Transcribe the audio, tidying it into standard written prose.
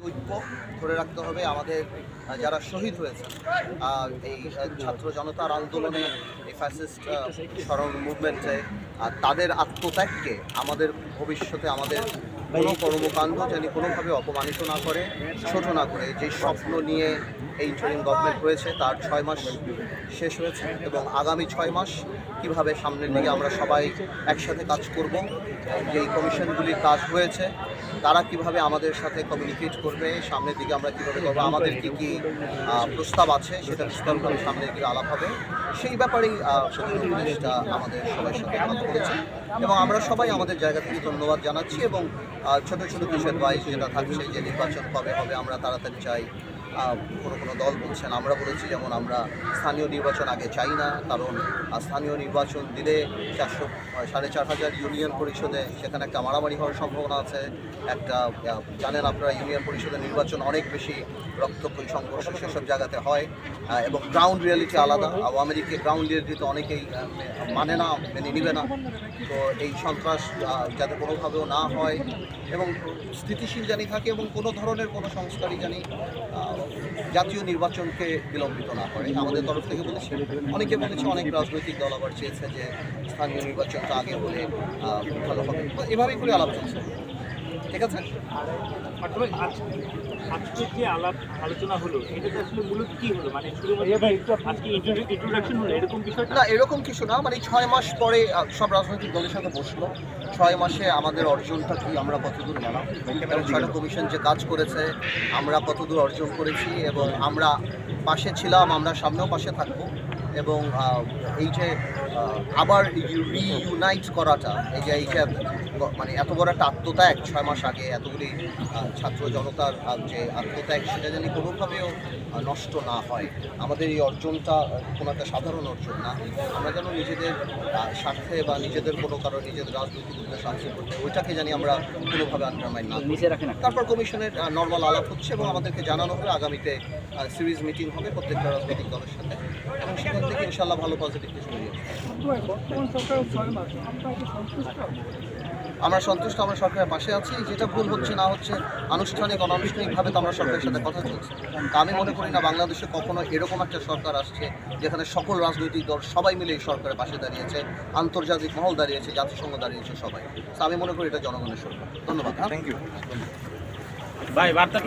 ঐক্য ধরে রাখতে হবে। আমাদের যারা শহীদ হয়েছে এই ছাত্র জনতার আন্দোলনে, এই ফ্যাসিস্ট স্মরণ মুভমেন্টে, তাদের আত্মত্যাগকে আমাদের ভবিষ্যতে আমাদের কোনো কর্মকাণ্ড যেন কোনোভাবে অপমানিত না করে, ছোট না করে। যে স্বপ্ন নিয়ে এই ইন্টারিম গভর্নমেন্ট হয়েছে তার 6 মাস শেষ হয়েছে এবং আগামী 6 মাস কীভাবে সামনের দিকে আমরা সবাই একসাথে কাজ করব, যেই কমিশনগুলির কাজ হয়েছে তারা কিভাবে আমাদের সাথে কমিউনিকেট করবে, সামনের দিকে আমরা কীভাবে করবো, আমাদের কী কী প্রস্তাব আছে সেটা বিস্তারিতভাবে সামনের দিকে আলাপ হবে, সেই ব্যাপারেই প্রধান উপদেষ্টা আমাদের সবার সাথে কথা বলেছে এবং আমরা সবাই আমাদের জায়গা থেকে ধন্যবাদ জানাচ্ছি। এবং ছোটো ছোটো কিছু অ্যাডভাইস যেটা থাকছে যে নির্বাচন কবে হবে আমরা তাড়াতাড়ি চাই, কোনো দল বলছেন, আমরা বলেছি যেমন আমরা স্থানীয় নির্বাচন আগে চাই না, কারণ স্থানীয় নির্বাচন দিলে 4,500 ইউনিয়ন পরিষদে সেখানে একটা মারামারি হওয়ার সম্ভাবনা আছে। একটা জানেন আপনারা ইউনিয়ন পরিষদের নির্বাচন অনেক বেশি রক্তক্ষয়ী সংঘর্ষ সেসব জায়গাতে হয় এবং গ্রাউন্ড রিয়ালিটি আলাদা। আওয়ামী লীগকে গ্রাউন্ড রিয়ালিটি তো অনেকেই মানে না, মেনে নিবে না। তো এই সন্ত্রাস যাতে কোনোভাবেও না হয় এবং স্থিতিশীল জানি থাকে এবং কোনো ধরনের কোনো সংস্কারই জানি জাতীয় নির্বাচনকে বিলম্বিত না করে। আমাদের তরফ থেকে বলেছি, অনেকে বলেছে, অনেক রাজনৈতিক দল আবার চেয়েছে যে স্থানীয় নির্বাচনটা আগে হলে ভালো হবে। তো এভাবেই করে আলাপ চলছে। ঠিক আছে, আজকে যে আলোচনা হলো এটাতে আসলে মূলত কি হলো, মানে আজকে ইন্ট্রোডাকশন হলো এরকম বিষয় না? এরকম কিছু না, মানে 6 মাস পরে সব রাজনৈতিক দলের সাথে বসলো, 6 মাসে আমাদের অর্জনটা কি, আমরা কতদূর গেলাম এবং 6টা কমিশন যে কাজ করেছে আমরা কতদূর অর্জন করেছি এবং আমরা পাশে ছিলাম, আমরা সামনেও পাশে থাকবো এবং এই যে আবার রিইউনাইট করাটা, এই যে মানে এত বড় একটা আত্মত্যাগ 6 মাস আগে, এতগুলি ছাত্র জনতার যে আত্মত্যাগ, সেটা যেন কোনোভাবেও নষ্ট না হয়। আমাদের এই অর্জনটা কোনো একটা সাধারণ অর্জন না, আমরা যেন নিজেদের স্বার্থে বা নিজেদের কোনো কারো নিজেদের রাজনৈতিক উদ্দেশ্য হাসিল করতে ওইটাকে জানি আমরা কোনোভাবে আন্ডারমাইন না করি। তারপর কমিশনের নর্মাল আলাপ হচ্ছে এবং আমাদেরকে জানানো হবে আগামীতে সিরিজ মিটিং হবে প্রত্যেকটা রাজনৈতিক দলের সাথে এবং সেখান থেকে ইনশাল্লাহ ভালো পজিটিভ কিছু বেরিয়ে আমরা সন্তুষ্ট, আমরা সরকারের পাশে আছি। যেটা ভুল হচ্ছে না হচ্ছে আনুষ্ঠানিক অনানুষ্ঠানিকভাবে তো আমরা সরকারের সাথে কথা চলছে। তা আমি মনে করি না বাংলাদেশে কখনো এরকম একটা সরকার আসছে যেখানে সকল রাজনৈতিক দল সবাই মিলে এই সরকারের পাশে দাঁড়িয়েছে, আন্তর্জাতিক মহল দাঁড়িয়েছে, জাতিসংঘ দাঁড়িয়েছে, সবাই। তো আমি মনে করি এটা জনগণের সরকার। ধন্যবাদ। থ্যাংক ইউ ভাই।